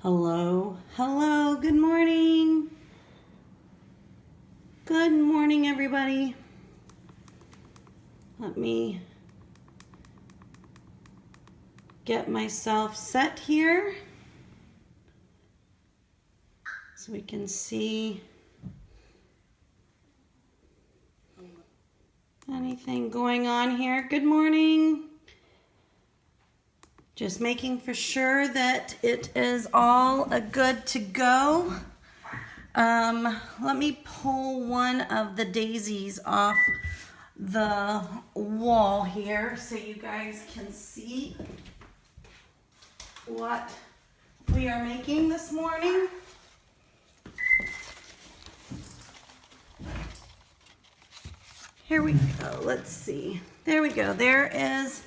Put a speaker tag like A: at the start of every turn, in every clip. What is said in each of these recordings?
A: Hello, hello, good morning. Good morning, everybody. Let me get myself set here so we can see anything going on here. Good morning. Just making for sure that it is all good to go. Let me pull one of the daisies off the wall here so you guys can see what we are making this morning. Here we go. Let's see. There we go. There is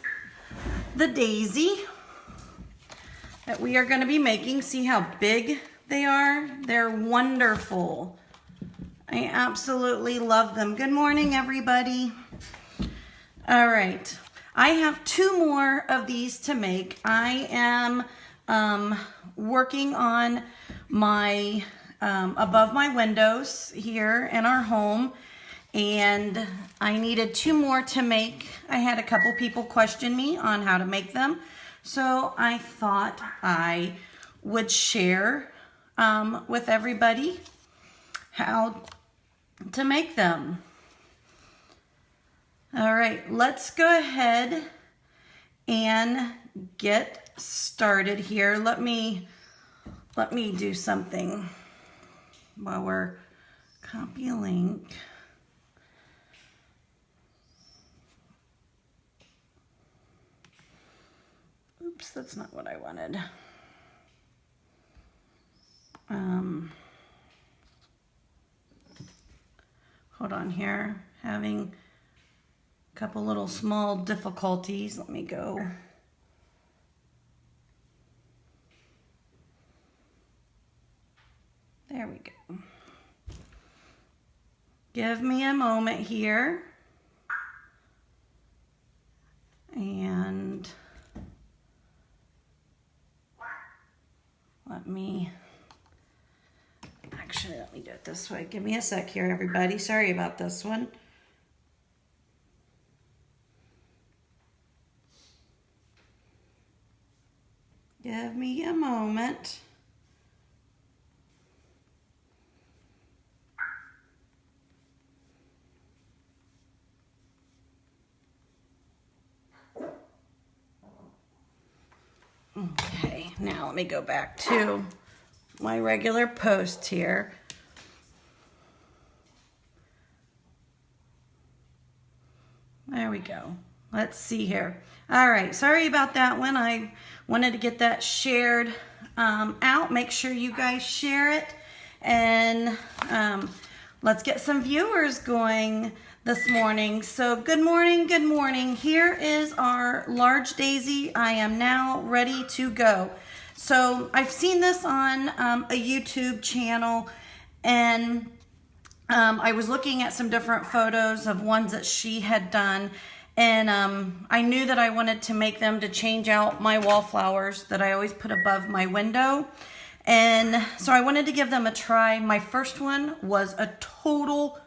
A: the daisy that we are going to be making. See how big they are? They're wonderful. I absolutely love them. Good morning, everybody. All right. I have two more of these to make. I am working on my above my windows here in our home, and I needed two more to make. I had a couple people question me on how to make them, so I thought I would share with everybody how to make them. All right, let's go ahead and get started here. Let me do something while we're copy link. Oops, that's not what I wanted. Hold on here, having a couple little small difficulties. Let me go. There we go. Give me a moment here. And let me do it this way. Give me a sec here, everybody. Sorry about this one. Give me a moment. Okay, now let me go back to my regular post here. There we go. Let's see here. All right, sorry about that one. I wanted to get that shared out. Make sure you guys share it, and let's get some viewers going this morning. So good morning, good morning. Here is our large daisy. I am now ready to go. So I've seen this on a YouTube channel, and I was looking at some different photos of ones that she had done, and I knew that I wanted to make them to change out my wallflowers that I always put above my window. And so I wanted to give them a try. My first one was a total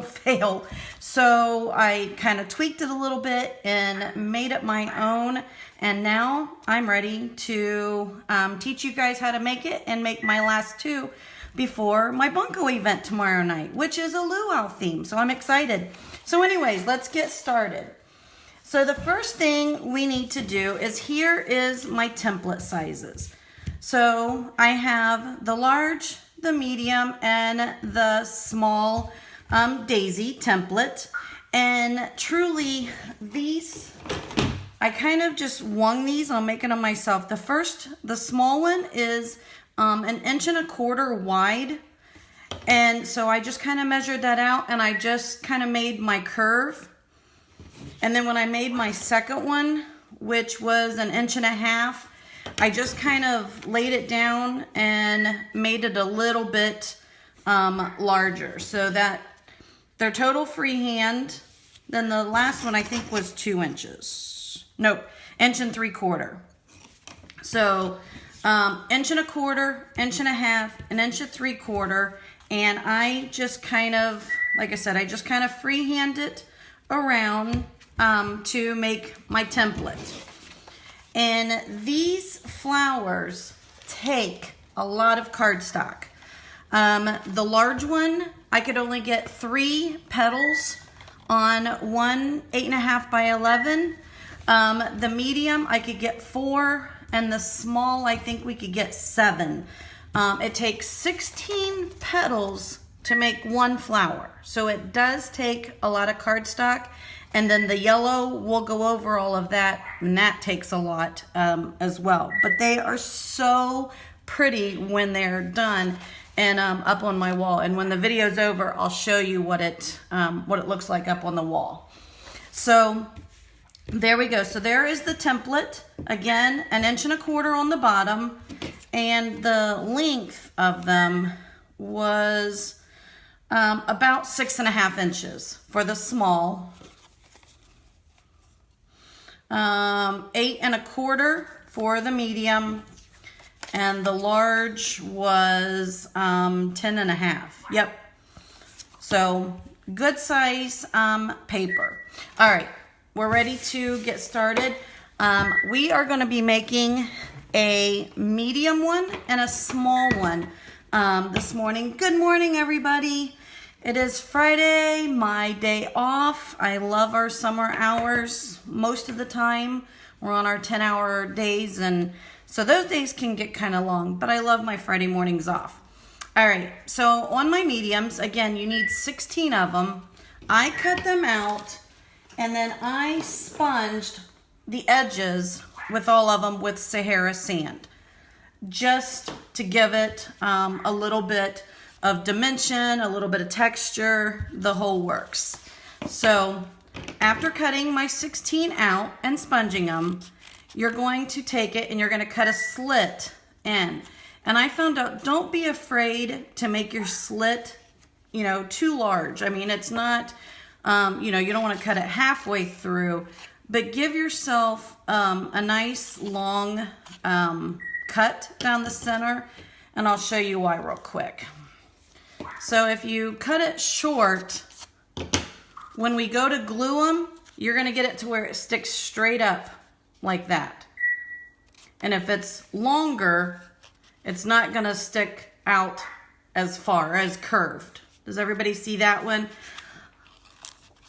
A: fail. So I kind of tweaked it a little bit and made it my own. And now I'm ready to teach you guys how to make it and make my last two before my bunko event tomorrow night, which is a luau theme. So I'm excited. So anyways, let's get started. So the first thing we need to do is, here is my template sizes. So I have the large, the medium, and the small daisy template. And truly, these, I kind of just wung these on making them myself. The small one is 1.25 inches wide. And so I just kind of measured that out, and I just kind of made my curve. And then when I made my second one, which was 1.5 inches, I just kind of laid it down and made it a little bit larger, so that they're total freehand. Then the last one I think was 2 inches. Nope, 1.75 inches. So inch and a quarter, inch and a half, an inch and 3/4, and I just kind of, like I said, I just kind of freehand it around to make my template. And these flowers take a lot of cardstock. The large one, I could only get 3 petals on one 8.5 by 11. The medium, I could get 4, and the small, I think we could get 7. It takes 16 petals to make one flower. So it does take a lot of cardstock. And then the yellow, we'll go over all of that, and that takes a lot as well. But they are so pretty when they're done and up on my wall. And when the video's over, I'll show you what it looks like up on the wall. So there we go. So there is the template. Again, an inch and a quarter on the bottom, and the length of them was about 6.5 inches for the small. 8 1/4 for the medium, and the large was 10 1/2. Yep. So good size paper. All right, we're ready to get started. We are going to be making a medium one and a small one this morning. Good morning, everybody. It is Friday, my day off. I love our summer hours most of the time. We're on our 10-hour days, and so those days can get kind of long, but I love my Friday mornings off. All right, so on my mediums, again, you need 16 of them. I cut them out, and then I sponged the edges with all of them with Sahara sand, just to give it a little bit of dimension, a little bit of texture, the whole works. So after cutting my 16 out and sponging them, you're going to take it and you're going to cut a slit in. And I found out, don't be afraid to make your slit, too large. I mean, it's not, you don't want to cut it halfway through, but give yourself a nice long cut down the center, and I'll show you why real quick. So if you cut it short, when we go to glue them, you're going to get it to where it sticks straight up like that. And if it's longer, it's not going to stick out as far, as curved. Does everybody see that one?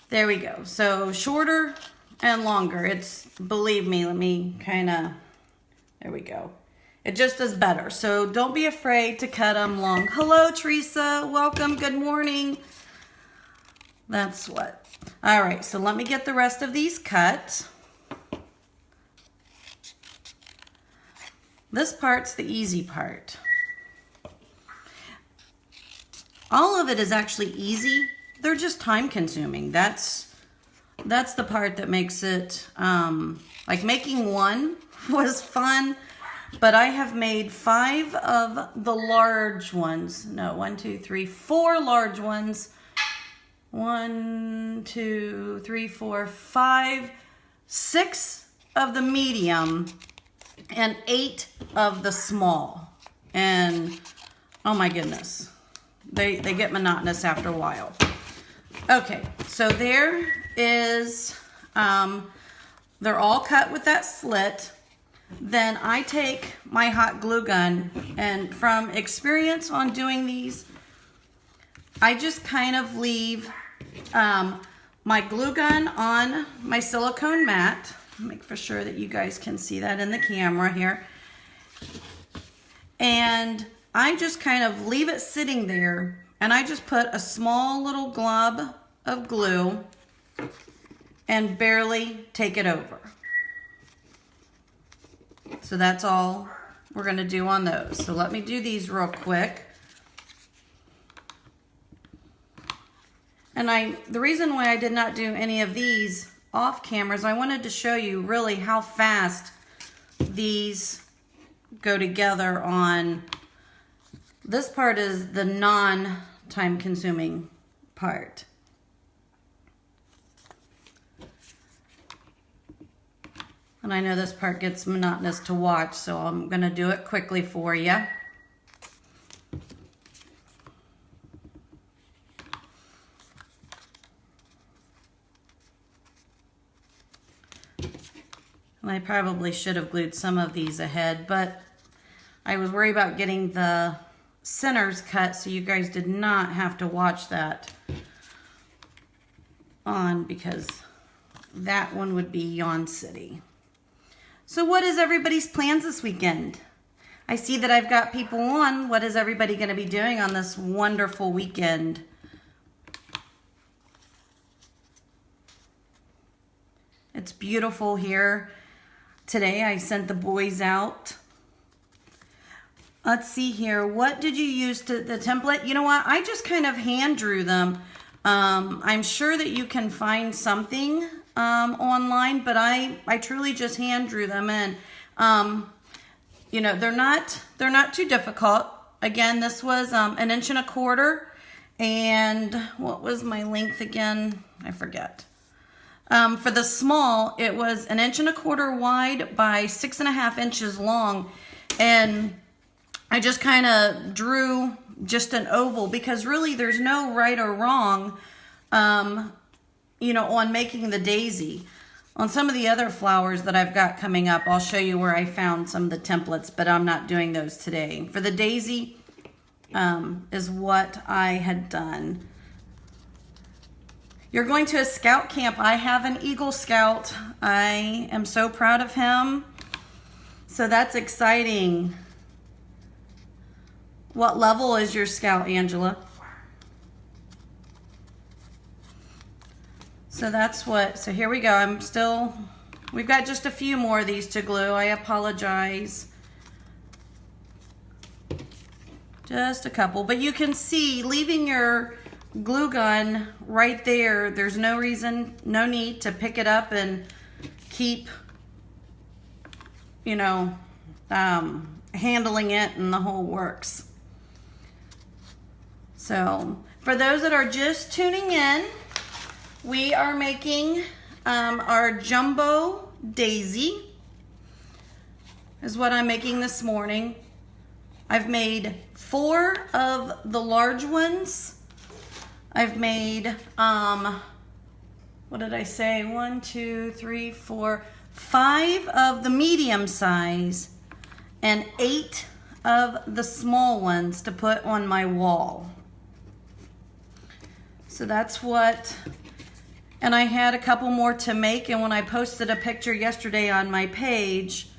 A: There we go. So shorter and longer. It's, believe me, let me there we go. It just does better. So don't be afraid to cut them long. Hello, Teresa. Welcome. Good morning. That's what. All right. So let me get the rest of these cut. This part's the easy part. All of it is actually easy. They're just time consuming. That's the part that makes it, like making one was fun. But I have made 5 of the large ones. No, 1, 2, 3, 4 large ones. 1, 2, 3, 4, 5, 6 of the medium, and 8 of the small. And oh my goodness, they get monotonous after a while. Okay, so there is, they're all cut with that slit. Then I take my hot glue gun, and from experience on doing these, I just kind of leave my glue gun on my silicone mat. Make for sure that you guys can see that in the camera here. And I just kind of leave it sitting there, and I just put a small little glob of glue and barely take it over. So that's all we're going to do on those. So let me do these real quick. And the reason why I did not do any of these off camera is I wanted to show you really how fast these go together on, this part is the non-time consuming part. And I know this part gets monotonous to watch, so I'm going to do it quickly for you. And I probably should have glued some of these ahead, but I was worried about getting the centers cut so you guys did not have to watch that on, because that one would be Yawn City. So what is everybody's plans this weekend? I see that I've got people on. What is everybody going to be doing on this wonderful weekend? It's beautiful here. Today I sent the boys out. Let's see here. What did you use to the template? You know what? I just kind of hand drew them. I'm sure that you can find something online, but I truly just hand drew them, and you know, they're not too difficult. Again, this was 1 1/4 inch, and what was my length again? I forget. For the small, it was 1 1/4 inch wide by 6.5 inches long, and I just kind of drew just an oval, because really there's no right or wrong, you know, on making the daisy. On some of the other flowers that I've got coming up, I'll show you where I found some of the templates, but I'm not doing those today. For the daisy is what I had done. You're going to a scout camp. I have an Eagle Scout. I am so proud of him. So that's exciting. What level is your Scout, Angela? So that's what, so here we go. We've got just a few more of these to glue. I apologize. Just a couple, but you can see, leaving your glue gun right there, there's no reason, no need to pick it up and keep, you know, handling it and the whole works. So for those that are just tuning in, we are making our jumbo daisy is what I'm making this morning. I've made 4 of the large ones. I've made, what did I say? 1, 2, 3, 4, 5 of the medium size and 8 of the small ones to put on my wall. So that's what, and I had a couple more to make, and when I posted a picture yesterday on my page,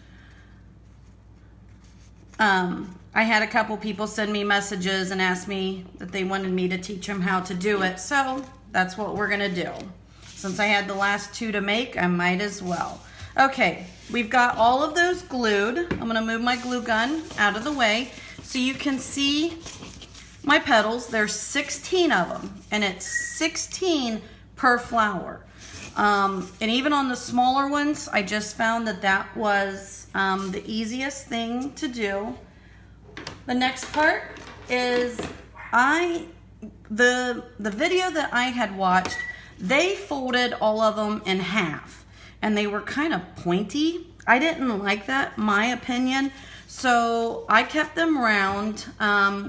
A: I had a couple people send me messages and ask me that they wanted me to teach them how to do it. So that's what we're gonna do. Since I had the last 2 to make, I might as well. Okay, we've got all of those glued. I'm gonna move my glue gun out of the way so you can see my petals. There's 16 of them, and it's 16 per flower. And even on the smaller ones, I just found that that was the easiest thing to do. The next part is the video that I had watched, they folded all of them in half, and they were kind of pointy. I didn't like that, my opinion. So I kept them round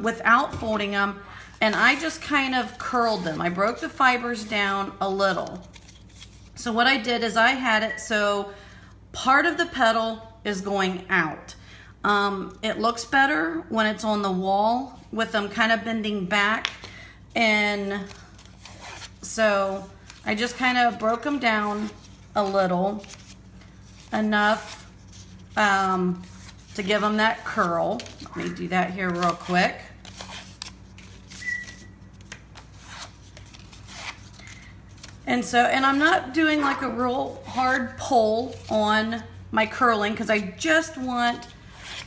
A: without folding them, and I just kind of curled them. I broke the fibers down a little. So what I did is I had it so part of the petal is going out. It looks better when it's on the wall with them kind of bending back, and so I just kind of broke them down a little, enough to give them that curl. Let me do that here real quick. And so, and I'm not doing like a real hard pull on my curling, because I just want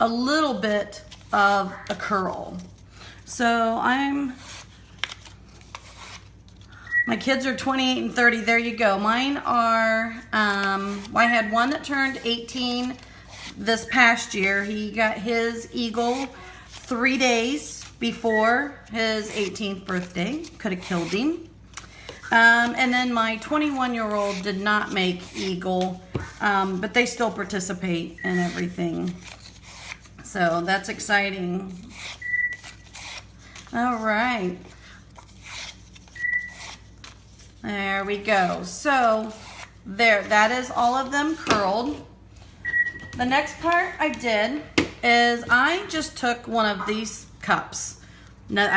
A: a little bit of a curl. So my kids are 28 and 30. There you go. Mine are, I had one that turned 18 this past year. He got his Eagle 3 days before his 18th birthday. Could have killed him. And then my 21-year-old did not make Eagle. but they still participate in everything. So that's exciting. All right. There we go. So there, that is all of them curled. The next part I did is I just took one of these cups. Now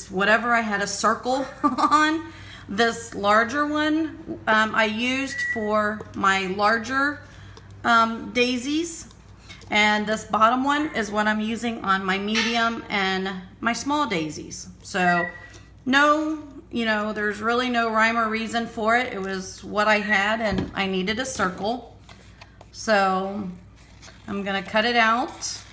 A: whatever I had a circle on. This larger one I used for my larger daisies. And this bottom one is what I'm using on my medium and my small daisies. So no, there's really no rhyme or reason for it. It was what I had and I needed a circle. So I'm gonna cut it out.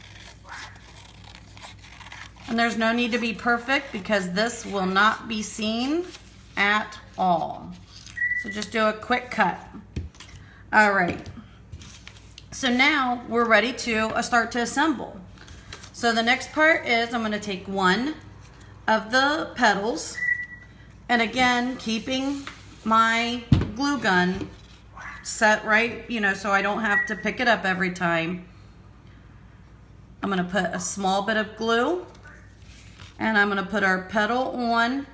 A: And there's no need to be perfect because this will not be seen at all. So just do a quick cut. All right. So now we're ready to start to assemble. So the next part is I'm going to take one of the petals, and again keeping my glue gun set right, so I don't have to pick it up every time. I'm going to put a small bit of glue, and I'm going to put our petal on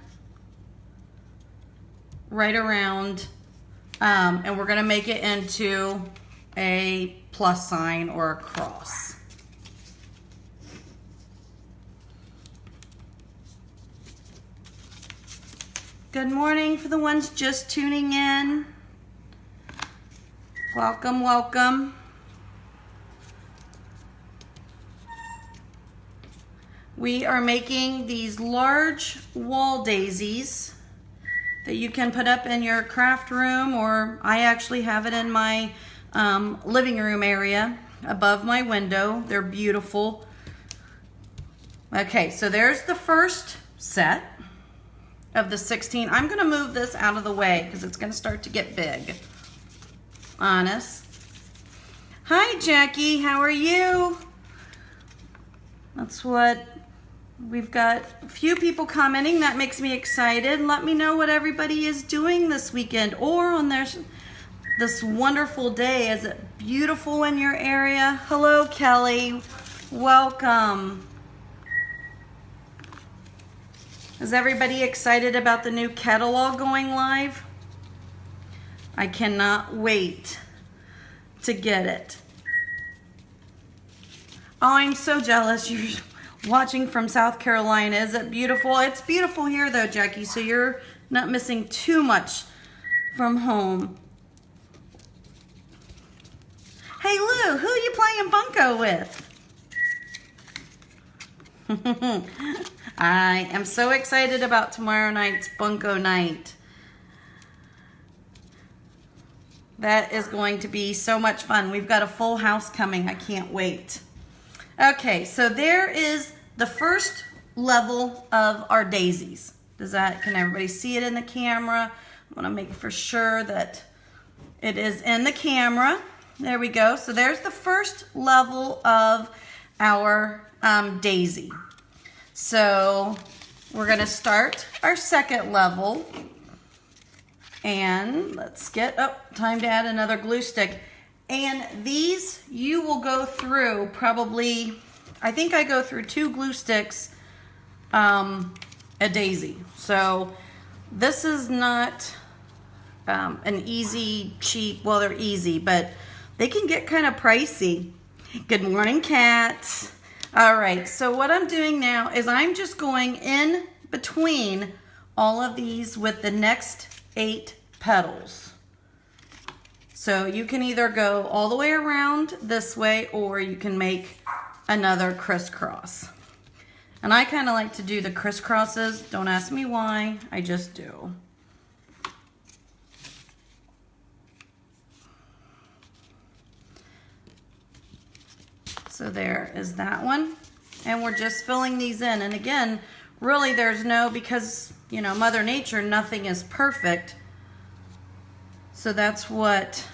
A: right around, and we're going to make it into a plus sign or a cross. Good morning for the ones just tuning in. Welcome, welcome. We are making these large wall daisies that you can put up in your craft room, or I actually have it in my living room area above my window. They're beautiful. Okay, so there's the first set of the 16. I'm going to move this out of the way because it's going to start to get big. Honest. Hi, Jackie. How are you? That's what we've got. A few people commenting. That makes me excited. Let me know what everybody is doing this weekend or on this wonderful day. Is it beautiful in your area? Hello, Kelly. Welcome. Is everybody excited about the new catalog going live? I cannot wait to get it. Oh, I'm so jealous. You're watching from South Carolina. Is it beautiful? It's beautiful here though, Jackie, so you're not missing too much from home. Hey Lou, who are you playing bunco with? I am so excited about tomorrow night's bunco night. That is going to be so much fun. We've got a full house coming. I can't wait. Okay, so there is the first level of our daisies. Can everybody see it in the camera? I want to make for sure that it is in the camera. There we go. So there's the first level of our daisy. So we're going to start our second level. And let's get, time to add another glue stick. And these you will go through probably, I think I go through 2 glue sticks a daisy. So this is not an easy, cheap, well they're easy, but they can get kind of pricey. Good morning, Kat. All right, so what I'm doing now is I'm just going in between all of these with the next 8 petals. So you can either go all the way around this way or you can make another crisscross. And I kind of like to do the crisscrosses. Don't ask me why, I just do. So there is that one. And we're just filling these in. And again, really there's because, Mother Nature, nothing is perfect. So that's what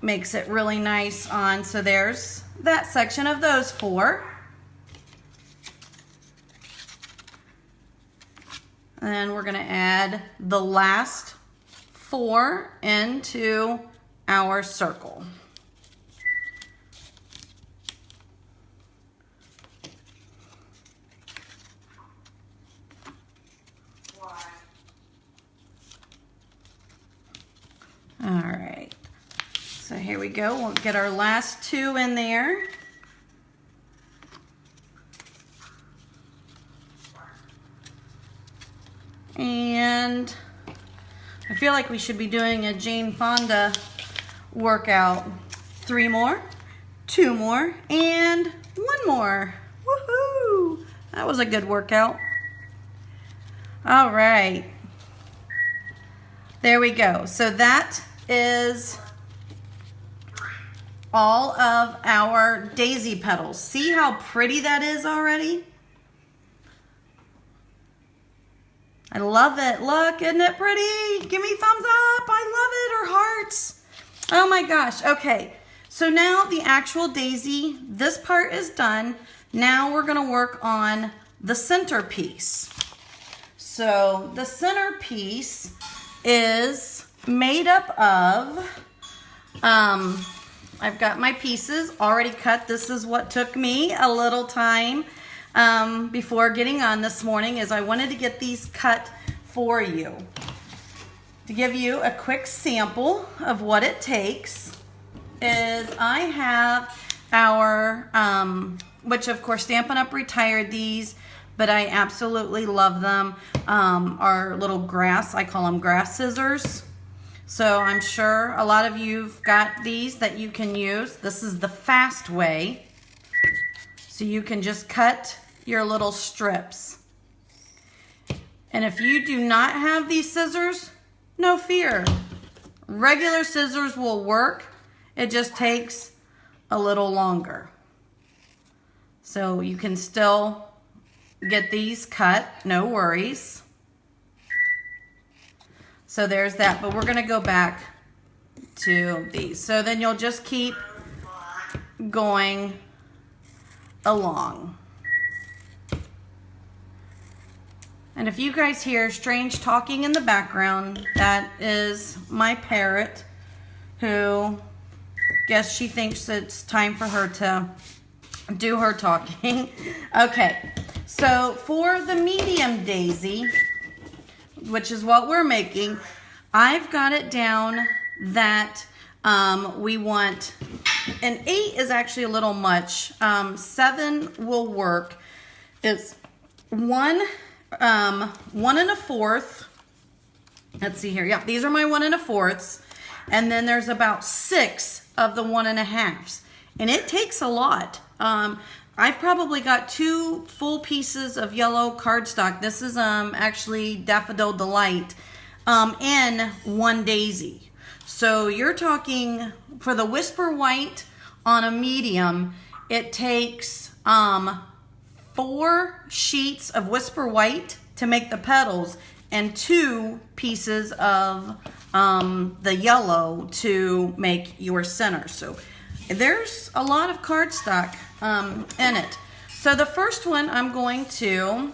A: makes it really nice on. So there's that section of those 4. And we're going to add the last 4 into our circle. All right, so here we go. We'll get our last 2 in there. And I feel like we should be doing a Jane Fonda workout. 3 more, 2 more, and 1 more. Woohoo! That was a good workout. All right. There we go. So that is all of our daisy petals. See how pretty that is already? I love it. Look, isn't it pretty? Give me thumbs up. I love it. Or hearts. Oh my gosh. Okay. So now the actual daisy, this part is done. Now we're going to work on the centerpiece. So the centerpiece is made up of, I've got my pieces already cut. This is what took me a little time before getting on this morning, is I wanted to get these cut for you. To give you a quick sample of what it takes is I have our, which of course Stampin' Up! Retired these, but I absolutely love them. Our little grass, I call them grass scissors. So I'm sure a lot of you've got these that you can use. This is the fast way. So you can just cut your little strips. And if you do not have these scissors, no fear. Regular scissors will work. It just takes a little longer. So you can still get these cut, no worries. So there's that, but we're gonna go back to these. So then you'll just keep going along. And if you guys hear strange talking in the background, that is my parrot, who guess she thinks it's time for her to do her talking. Okay. So for the medium daisy, which is what we're making, I've got it down that we want, and 8 is actually a little much. 7 will work. It's 1 1¼ Let's see here. Yep, these are my 1 1/4, and then there's about 6 of the 1 1/2, and it takes a lot. I've probably got 2 full pieces of yellow cardstock. This is actually Daffodil Delight in 1 daisy. So you're talking for the Whisper White on a medium, it takes 4 sheets of Whisper White to make the petals and 2 pieces of the yellow to make your center. So there's a lot of cardstock in it. So the first one, I'm going to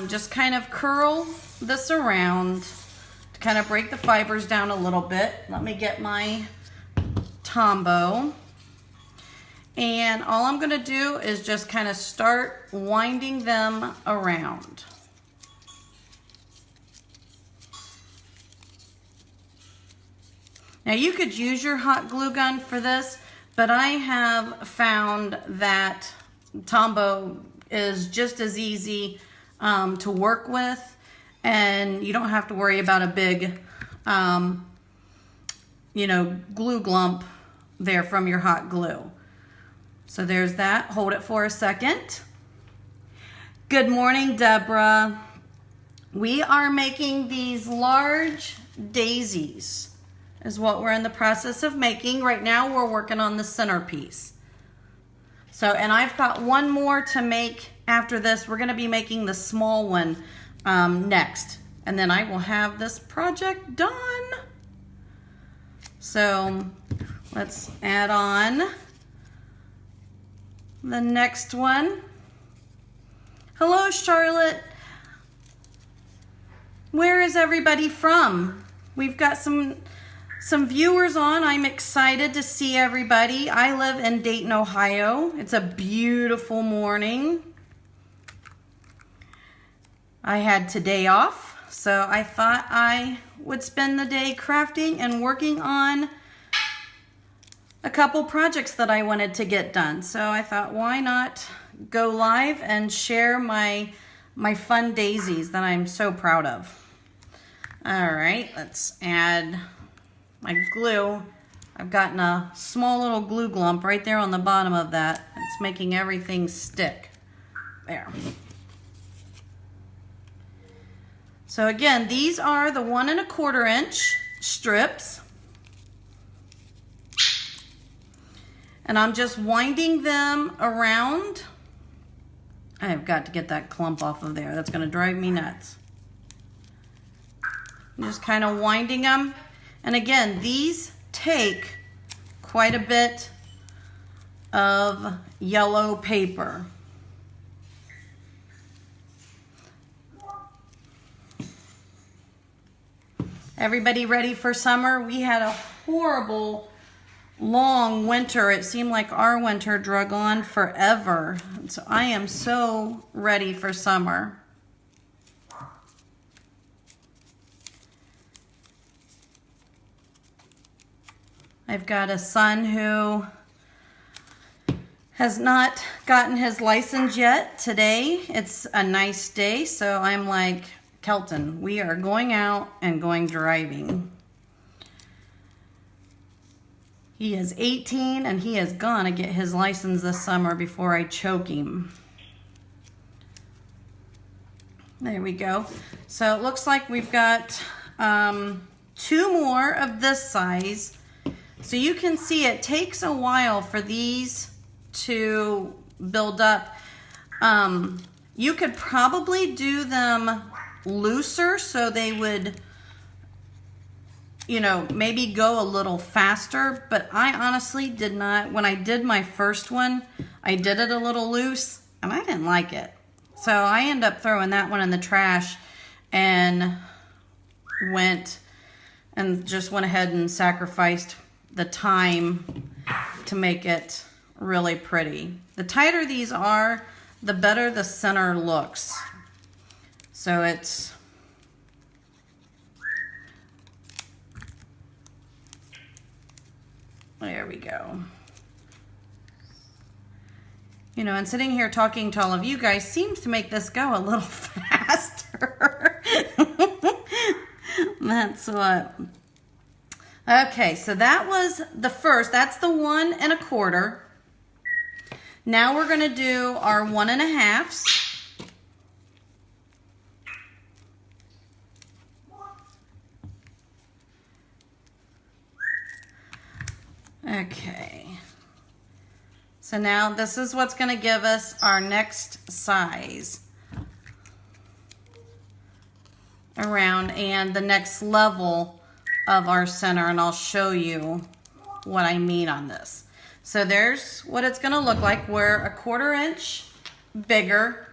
A: just kind of curl this around to kind of break the fibers down a little bit. Let me get my Tombow. And all I'm going to do is just kind of start winding them around. Now you could use your hot glue gun for this, but I have found that Tombow is just as easy to work with, and you don't have to worry about a big, glue glump there from your hot glue. So there's that. Hold it for a second. Good morning, Deborah. We are making these large daisies, is what we're in the process of making. Right now we're working on the centerpiece. So, and I've got 1 more to make after this. We're gonna be making the small one next. And then I will have this project done. So let's add on the next one. Hello, Charlotte. Where is everybody from? we've got some viewers on. I'm excited to see everybody. I live in Dayton, Ohio. It's a beautiful morning. I had today off, so I thought I would spend the day crafting and working on a couple projects that I wanted to get done. So I thought, why not go live and share my fun daisies that I'm so proud of. All right, let's add my glue. I've gotten a small little glue glump right there on the bottom of that. It's making everything stick. There. So again, these are the 1 1/4 inch strips. And I'm just winding them around. I've got to get that clump off of there. That's going to drive me nuts. I'm just kind of winding them. And again, these take quite a bit of yellow paper. Everybody ready for summer? We had a horrible long winter. It seemed like our winter drug on forever. So I am so ready for summer. I've got a son who has not gotten his license yet. Today, it's a nice day, so I'm like, Kelton, we are going out and going driving. He is 18 and he is gonna get his license this summer before I choke him. There we go. So it looks like we've got 2 more of this size. So you can see it takes a while for these to build up. You could probably do them looser so they would, you know, maybe go a little faster, but I honestly did not. When I did my first one, I did it a little loose and I didn't like it. So I ended up throwing that one in the trash and just went ahead and sacrificed the time to make it really pretty. The tighter these are, the better the center looks. So it's there we go. You know, and sitting here talking to all of you guys seems to make this go a little faster. That's what. Okay, so that was the first. That's the 1 1/4. Now we're going to do our 1 1/2s. Okay. So now this is what's going to give us our next size around and the next level of our center, and I'll show you what I mean on this. So there's what it's going to look like. We're 1/4 inch bigger,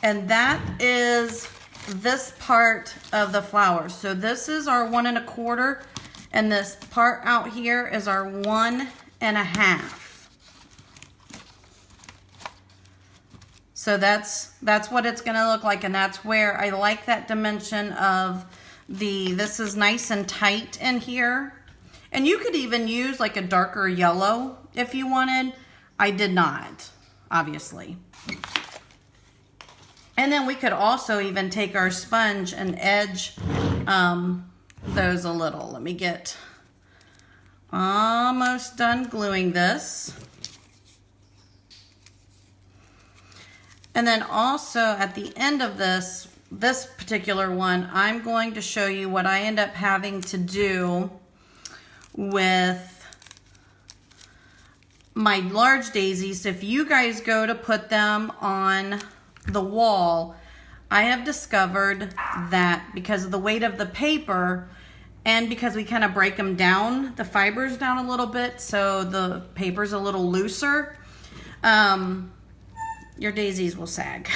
A: and that is this part of the flower. So this is our 1 1/4, and this part out here is our 1 1/2. So that's what it's going to look like, and that's where I like that dimension of this is nice and tight in here. And you could even use like a darker yellow if you wanted. I did not, obviously. And then we could also even take our sponge and edge those a little. Let me get almost done gluing this. And then also at the end of this particular one, I'm going to show you what I end up having to do with my large daisies. If you guys go to put them on the wall, I have discovered that because of the weight of the paper and because we kind of break them down, the fibers down a little bit, so the paper's a little looser, your daisies will sag.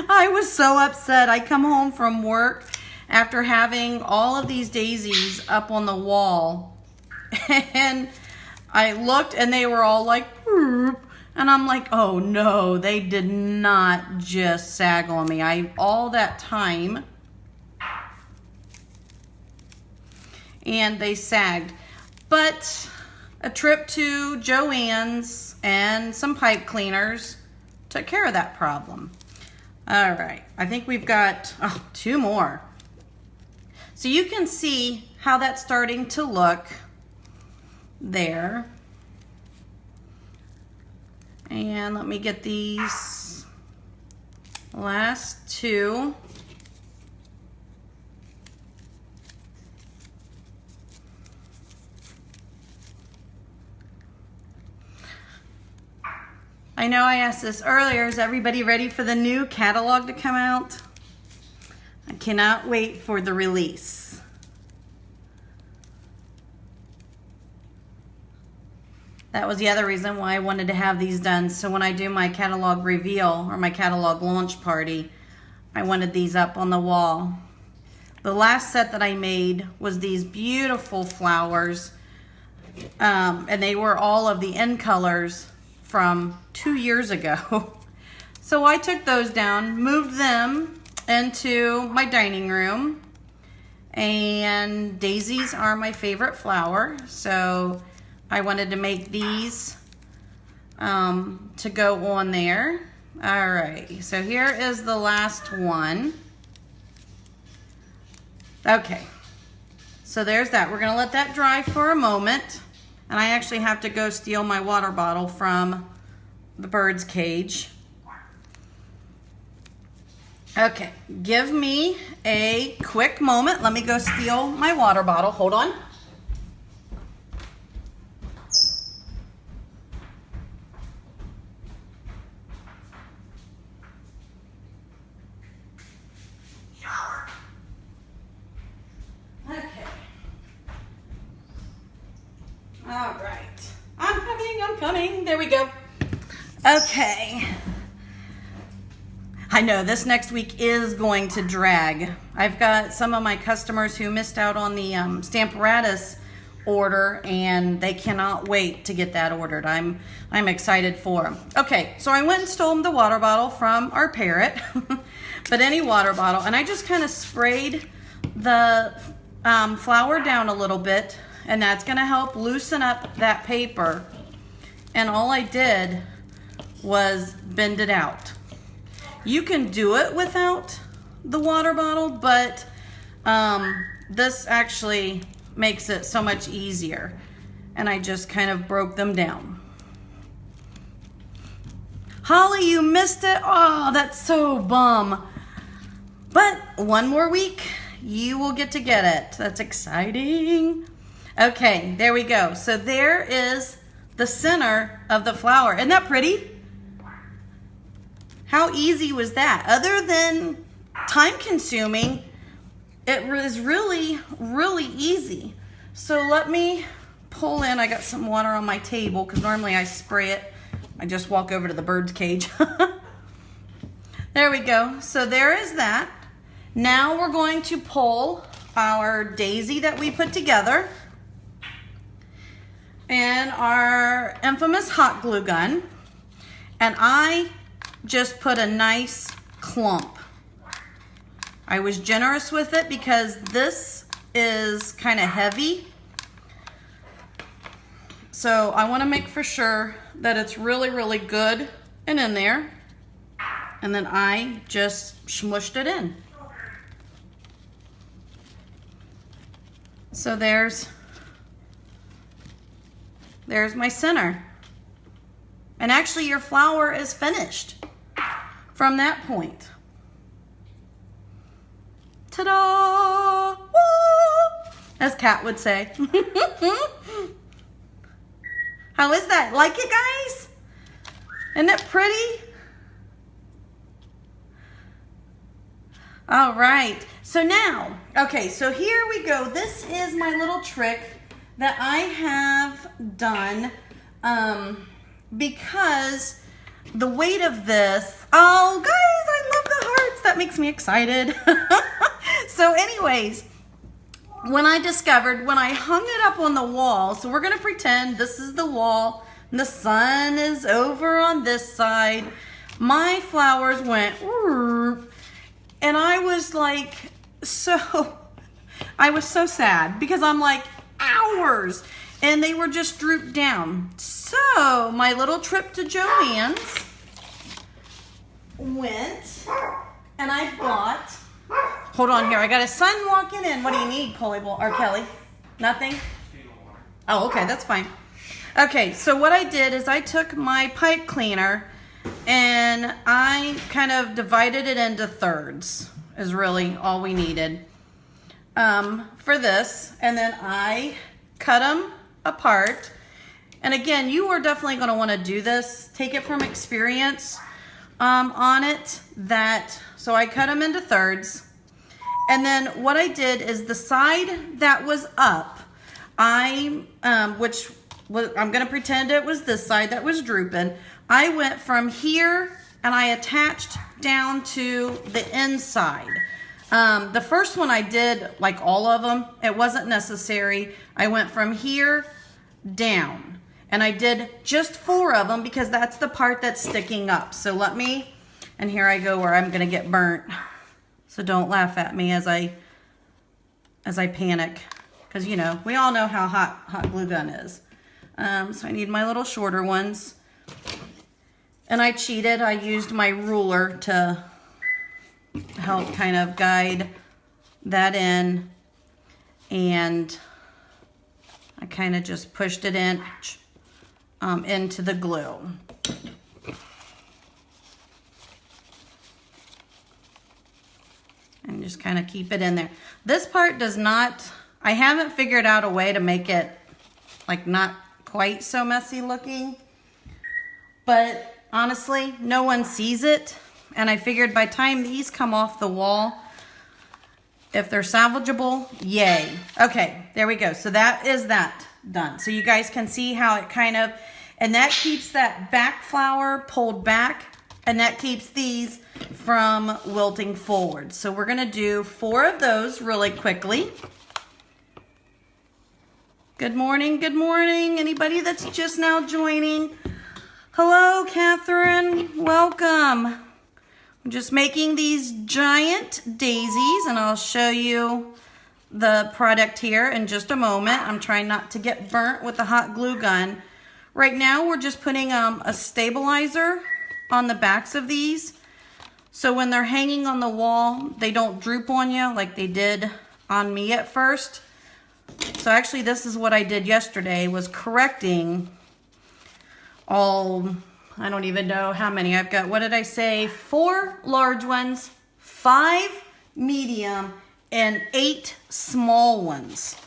A: I was so upset. I come home from work after having all of these daisies up on the wall. And I looked and they were all like, and I'm like, oh no, they did not just sag on me. All that time, and they sagged. But a trip to Joann's and some pipe cleaners took care of that problem. All right, I think we've got 2 more. So you can see how that's starting to look there. And let me get these last 2. I know I asked this earlier, is everybody ready for the new catalog to come out? I cannot wait for the release. That was the other reason why I wanted to have these done. So when I do my catalog reveal or my catalog launch party, I wanted these up on the wall. The last set that I made was these beautiful flowers. And they were all of the end colors from 2 years ago. So I took those down, moved them into my dining room, and daisies are my favorite flower, so I wanted to make these to go on there. All right, so here is the last one. Okay, so there's that. We're gonna let that dry for a moment. And I actually have to go steal my water bottle from the bird's cage. Okay, give me a quick moment. Let me go steal my water bottle. Hold on. Okay. All right. I'm coming. There we go. Okay. I know this next week is going to drag. I've got some of my customers who missed out on the Stamparatus order, and they cannot wait to get that ordered. I'm excited for them. Okay, so I went and stole the water bottle from our parrot, but any water bottle, and I just kind of sprayed the flour down a little bit, and that's going to help loosen up that paper. And all I did was bend it out. You can do it without the water bottle, but this actually makes it so much easier. And I just kind of broke them down. Holly, you missed it. Oh, that's so bum. But one more week, you will get to get it. That's exciting. Okay, there we go. So there is the center of the flower. Isn't that pretty? How easy was that? Other than time consuming, it was really, really easy. So let me pull in. I got some water on my table because normally I spray it. I just walk over to the bird's cage. There we go. So there is that. Now we're going to pull our daisy that we put together and our infamous hot glue gun. And I just put a nice clump. I was generous with it because this is kind of heavy. So I want to make for sure that it's really, really good and in there. And then I just smushed it in. So there's my center. And actually your flower is finished from that point. Ta-da! Woo! As Kat would say. How is that? Like it, guys? Isn't it pretty? All right. So now, okay, so here we go. This is my little trick that I have done because the weight of this, oh guys, I love the hearts. That makes me excited. So anyways, when I hung it up on the wall, so we're going to pretend this is the wall and the sun is over on this side. My flowers went, and I was like, I was so sad because I'm like, hours, and they were just drooped down. So my little trip to Joann's went, and I bought, hold on here, I got a son walking in. What do you need, Kelly? Nothing? Oh, okay, that's fine. Okay, so what I did is I took my pipe cleaner and I kind of divided it into thirds, is really all we needed for this. And then I cut them apart. And again, you are definitely going to want to do this. Take it from experience on it. So I cut them into thirds. And then what I did is the side that was up, I'm going to pretend it was this side that was drooping. I went from here and I attached down to the inside. The first one I did like all of them. It wasn't necessary. I went from here down and I did just 4 of them because that's the part that's sticking up. So and here I go where I'm going to get burnt. So don't laugh at me as I panic, because you know, we all know how hot glue gun is. So I need my little shorter ones. And I cheated. I used my ruler to help kind of guide that in. And I kind of just pushed it in into the glue. And just kind of keep it in there. This part does not, I haven't figured out a way to make it like not quite so messy looking. But honestly, no one sees it. And I figured by the time these come off the wall, if they're salvageable, yay. Okay, there we go. So that is that done. So you guys can see how it kind of, and that keeps that back flower pulled back, and that keeps these from wilting forward. So we're gonna do 4 of those really quickly. Good morning, good morning. Anybody that's just now joining. Hello, Catherine, welcome. I'm just making these giant daisies, and I'll show you the product here in just a moment. I'm trying not to get burnt with the hot glue gun. Right now, we're just putting a stabilizer on the backs of these. So when they're hanging on the wall, they don't droop on you like they did on me at first. So actually, this is what I did yesterday, was correcting all, I don't even know how many. I've got, what did I say? 4 large ones, 5 medium, and 8 small ones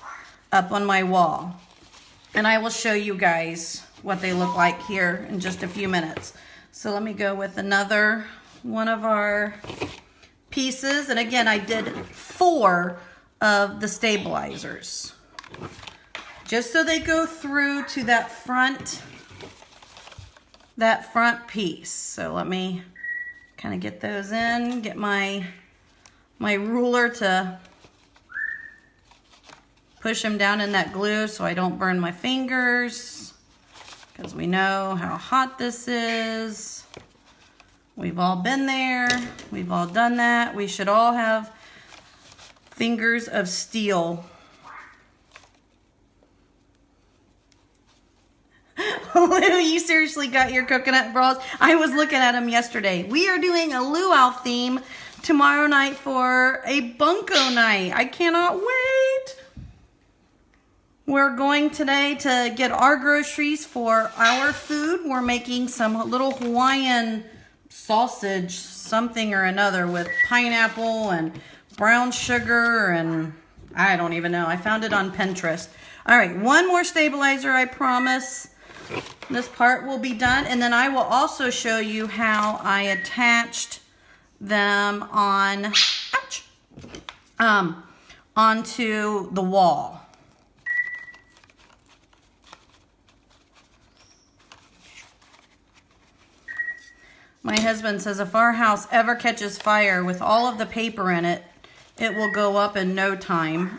A: up on my wall. And I will show you guys what they look like here in just a few minutes. So let me go with another one of our pieces. And again, I did 4 of the stabilizers, just so they go through to that front piece. So let me kind of get those in, get my ruler to push them down in that glue so I don't burn my fingers, because we know how hot this is. We've all been there. We've all done that. We should all have fingers of steel. Lou, you seriously got your coconut bras? I was looking at them yesterday. We are doing a luau theme tomorrow night for a bunko night. I cannot wait. We're going today to get our groceries for our food. We're making some little Hawaiian sausage something or another with pineapple and brown sugar, and I don't even know. I found it on Pinterest. All right, one more stabilizer, I promise. This part will be done, and then I will also show you how I attached them on, onto the wall. My husband says if our house ever catches fire with all of the paper in it, it will go up in no time.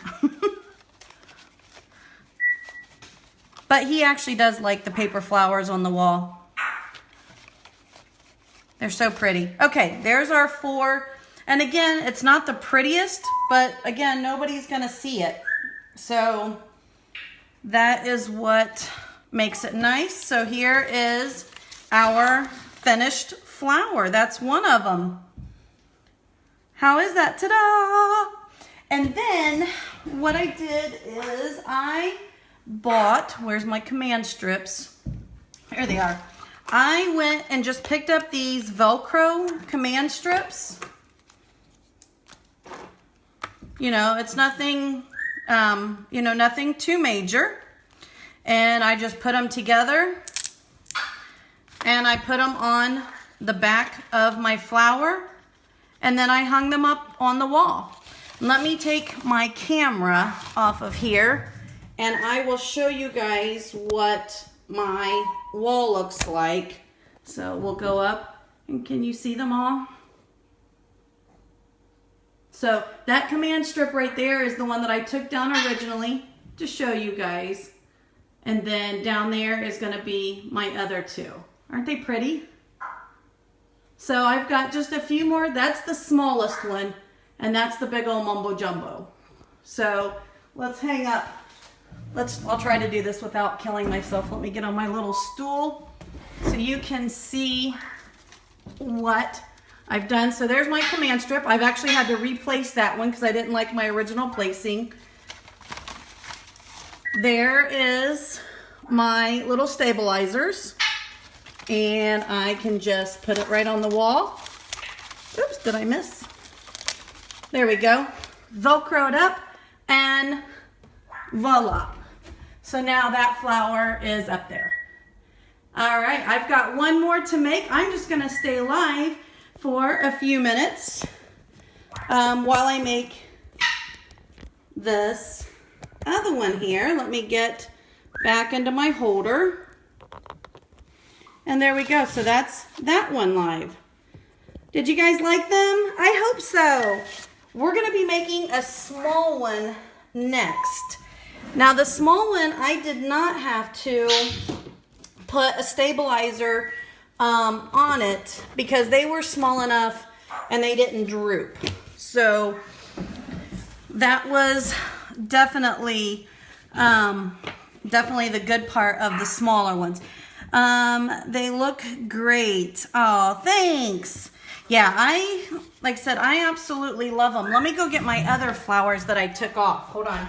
A: But he actually does like the paper flowers on the wall. They're so pretty. Okay, there's our 4. And again, it's not the prettiest, but again, nobody's gonna see it. So that is what makes it nice. So here is our finished flower. That's one of them. How is that? Ta-da! And then what I did is I bought, where's my command strips? Here they are. I went and just picked up these Velcro command strips. You know, it's nothing, you know, nothing too major. And I just put them together and I put them on the back of my flower and then I hung them up on the wall. Let me take my camera off of here and I will show you guys what my wall looks like. So we'll go up and can you see them all? So that command strip right there is the one that I took down originally to show you guys. And then down there is going to be my other 2. Aren't they pretty? So I've got just a few more. That's the smallest one. And that's the big old mumbo jumbo. So let's hang up. I'll try to do this without killing myself. Let me get on my little stool so you can see what I've done. So there's my command strip. I've actually had to replace that one because I didn't like my original placing. There is my little stabilizers. And I can just put it right on the wall. Oops, did I miss? There we go. Velcro it up and voila. So now that flower is up there. All right, I've got one more to make. I'm just gonna stay live for a few minutes while I make this other one here. Let me get back into my holder. And there we go. So that's that one live. Did you guys like them? I hope so. We're going to be making a small one next. Now the small one, I did not have to put a stabilizer on it because they were small enough and they didn't droop. So that was definitely the good part of the smaller ones. They look great. Oh, thanks. Yeah, like I said, I absolutely love them. Let me go get my other flowers that I took off. Hold on.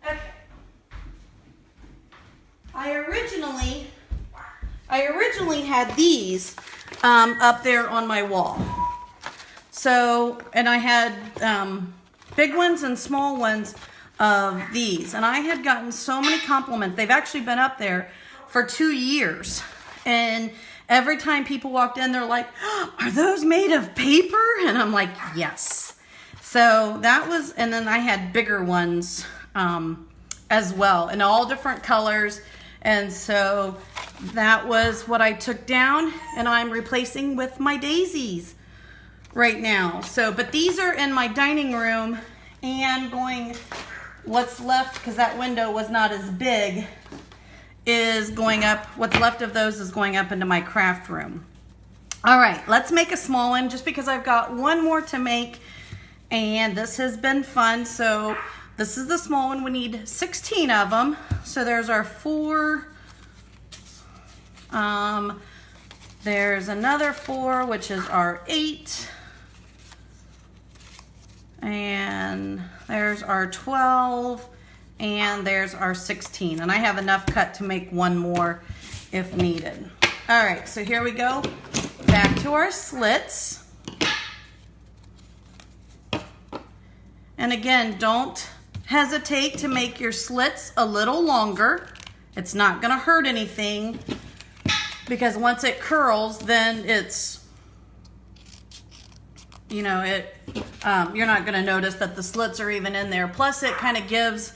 A: Okay. I originally had these up there on my wall. So, and I had big ones and small ones of these. And I had gotten so many compliments. They've actually been up there for 2 years. And every time people walked in, they're like, oh, are those made of paper? And I'm like, yes. So that was, and then I had bigger ones as well in all different colors. And so that was what I took down and I'm replacing with my daisies right now. So, but these are in my dining room and what's left, because that window was not as big, is going up, what's left of those is going up into my craft room. All right, let's make a small one just because I've got one more to make and this has been fun. So this is the small one. We need 16 of them. So there's our 4. There's another 4, which is our 8. And there's our 12. And there's our 16. And I have enough cut to make one more if needed. All right, so here we go. Back to our slits. And again, don't hesitate to make your slits a little longer. It's not gonna hurt anything because once it curls, then it's, you know, you're not gonna notice that the slits are even in there. Plus it kind of gives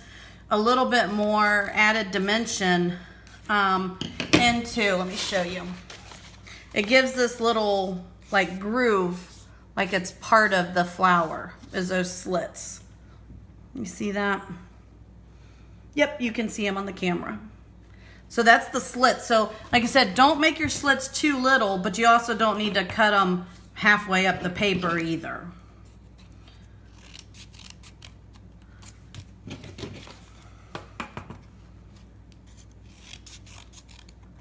A: a little bit more added dimension into, let me show you. It gives this little like groove, like it's part of the flower, is those slits. You see that? Yep, you can see them on the camera. So that's the slit. So like I said, don't make your slits too little, but you also don't need to cut them halfway up the paper either.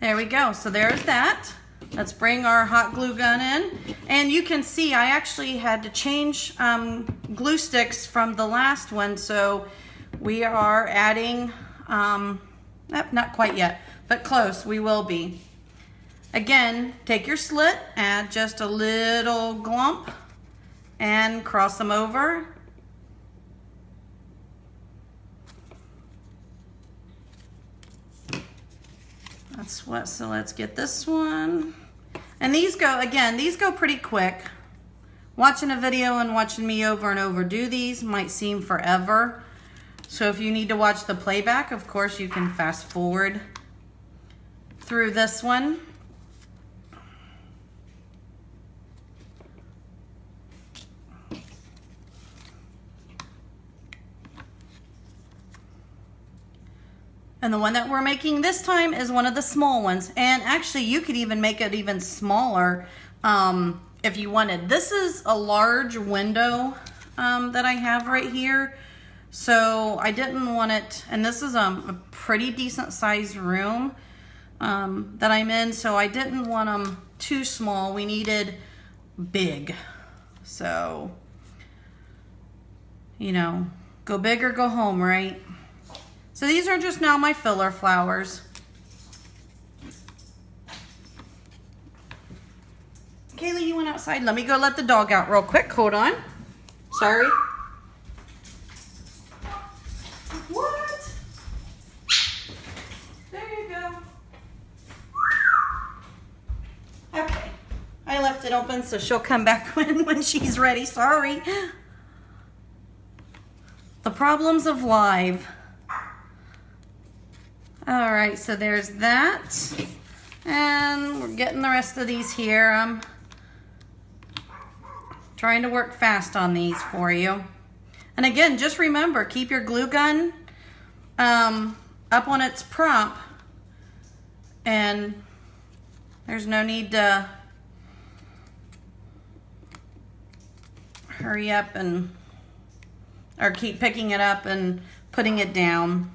A: There we go. So there's that. Let's bring our hot glue gun in. And you can see I actually had to change glue sticks from the last one. So we are adding, not quite yet, but close, we will be. Again, take your slit, add just a little glump, and cross them over. That's what, so let's get this one. And these go, again, these go pretty quick. Watching a video and watching me over and over do these might seem forever. So if you need to watch the playback, of course, you can fast forward through this one. And the one that we're making this time is one of the small ones. And actually, you could even make it even smaller if you wanted. This is a large window that I have right here. So I didn't want it, and this is a pretty decent sized room that I'm in. So I didn't want them too small. We needed big. So, you know, go big or go home, right? So these are just now my filler flowers. Kaylee, you went outside. Let me go let the dog out real quick. Hold on. Sorry. What? There you go. Okay. I left it open so she'll come back when she's ready. Sorry. The problems of live. All right, so there's that. And we're getting the rest of these here. I'm trying to work fast on these for you. And again, just remember, keep your glue gun up on its prop. And there's no need to hurry up or keep picking it up and putting it down.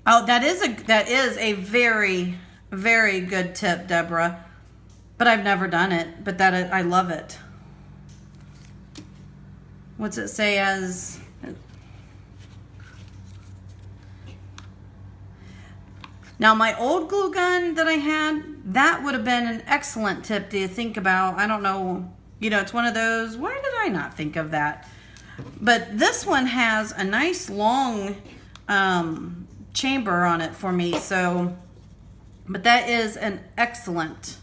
A: Oh, that is a very, very good tip, Deborah. But I've never done it. But I love it. What's it say as? Now, my old glue gun that I had, that would have been an excellent tip to think about. I don't know. You know, it's one of those, why did I not think of that? But this one has a nice long chamber on it for me, so, but that is an excellent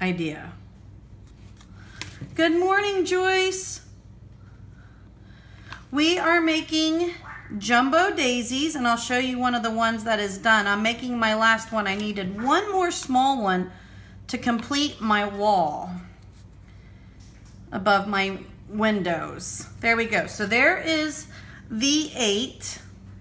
A: idea. Good morning, Joyce. We are making jumbo daisies, and I'll show you one of the ones that is done. I'm making my last one. I needed one more small one to complete my wall above my windows. There we go. So there is the 8.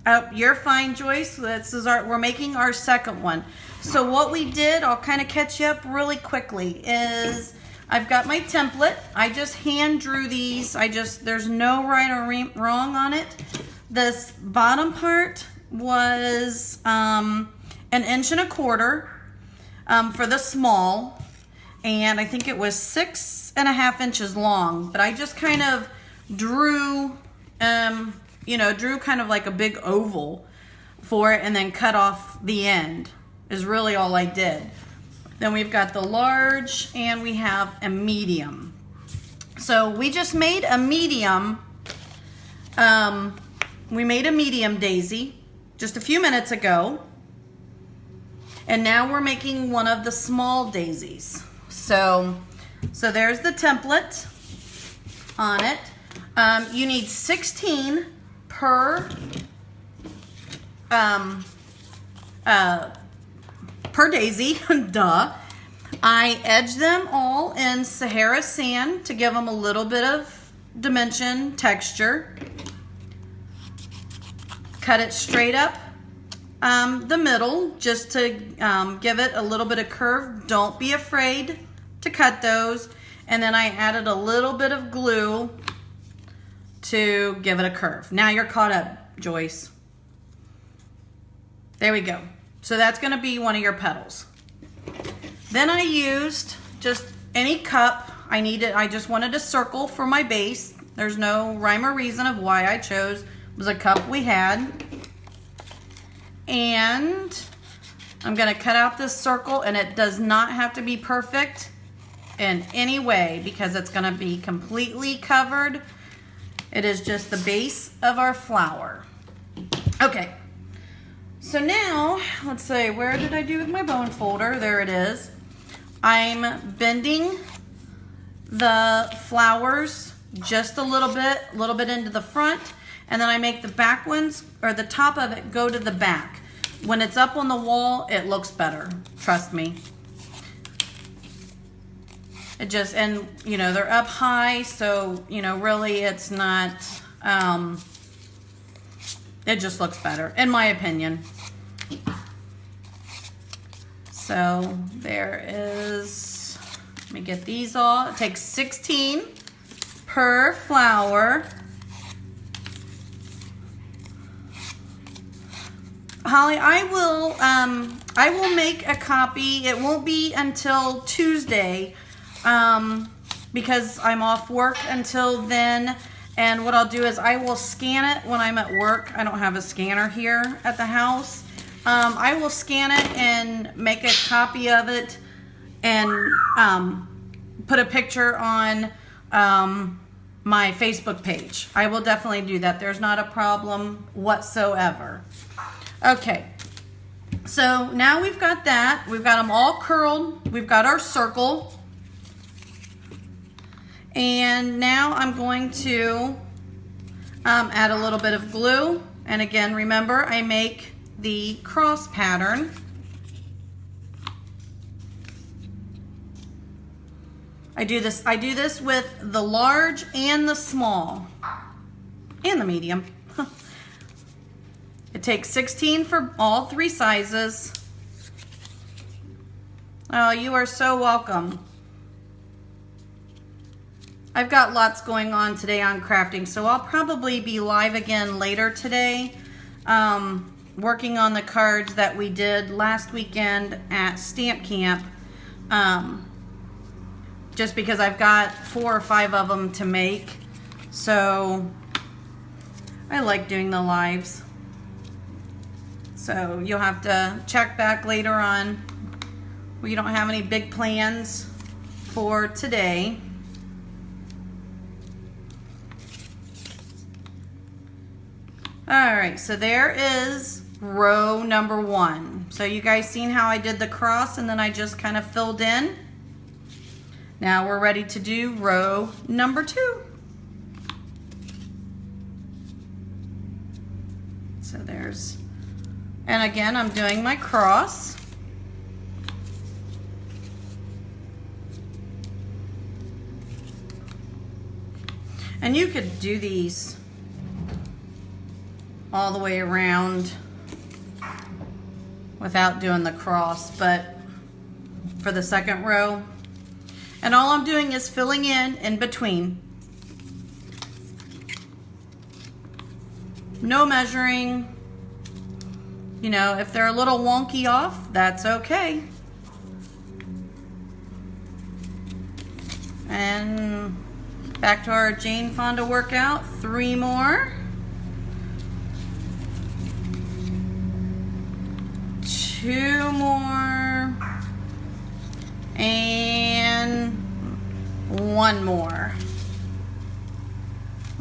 A: Oh, you're fine, Joyce. We're making our second one. So what we did, I'll kind of catch you up really quickly, is I've got my template. I just hand drew these. There's no right or wrong on it. This bottom part was 1.25 inches for the small, and I think it was 6.5 inches long. But I just kind of drew, drew kind of like a big oval for it, and then cut off the end is really all I did. Then we've got the large, and we have a medium. So we just made a medium. We made a medium daisy just a few minutes ago. And now we're making one of the small daisies. So there's the template on it. You need 16 per daisy, duh. I edged them all in Sahara sand to give them a little bit of dimension, texture. Cut it straight up the middle just to give it a little bit of curve. Don't be afraid to cut those. And then I added a little bit of glue to give it a curve. Now you're caught up, Joyce. There we go. So that's going to be one of your petals. Then I used just any cup. I just wanted a circle for my base. There's no rhyme or reason of why I chose. It was a cup we had. And I'm going to cut out this circle, and it does not have to be perfect in any way because it's going to be completely covered. It is just the base of our flower. Okay. So now, let's see, where did I do with my bone folder? There it is. I'm bending the flowers just a little bit into the front, and then I make the back ones, or the top of it, go to the back. When it's up on the wall, it looks better. Trust me. It just, and you know, they're up high, so, you know, really it's not, it just looks better, in my opinion. So there is, let me get these all. It takes 16 per flower. Holly, I will make a copy. It won't be until Tuesday because I'm off work until then. And what I'll do is I will scan it when I'm at work. I don't have a scanner here at the house. I will scan it and make a copy of it and put a picture on my Facebook page. I will definitely do that. There's not a problem whatsoever. Okay, so now we've got that. We've got them all curled. We've got our circle. And now I'm going to add a little bit of glue. And again, remember, I make the cross pattern. I do this with the large and the small and the medium. It takes 16 for all three sizes. Oh, you are so welcome. I've got lots going on today on crafting, so I'll probably be live again later today, working on the cards that we did last weekend at Stamp Camp, just because I've got 4 or 5 of them to make, so I like doing the lives. So you'll have to check back later on. We don't have any big plans for today. All right, so there is row number 1. So you guys seen how I did the cross and then I just kind of filled in? Now we're ready to do row number 2. So there's, and again, I'm doing my cross. And you could do these all the way around without doing the cross, but for the second row, and all I'm doing is filling in between. No measuring. You know, if they're a little wonky off, that's okay. And back to our Jane Fonda workout, 3 more. 2 more. And 1 more.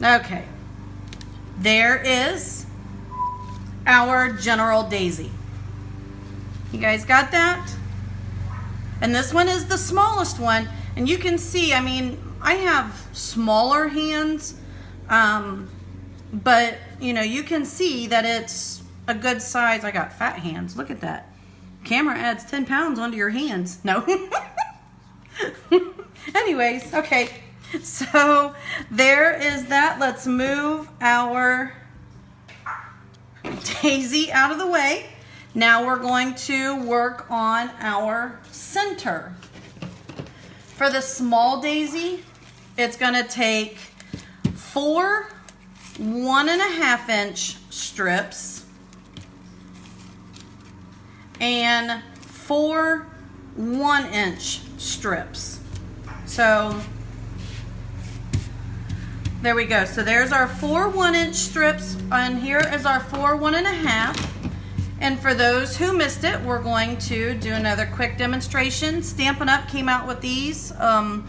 A: Okay. There is our general daisy. You guys got that? And this one is the smallest one. And you can see, I mean, I have smaller hands, but you know, you can see that it's a good size. I got fat hands. Look at that. Camera adds 10 pounds onto your hands. No. Anyways, okay. So there is that. Let's move our daisy out of the way. Now we're going to work on our center. For the small daisy, it's going to take 4 1.5 inch strips and 4 1 inch strips. So there we go. So there's our 4 1 inch strips, and here is our 4 1.5. And for those who missed it, we're going to do another quick demonstration. Stampin' Up! Came out with these a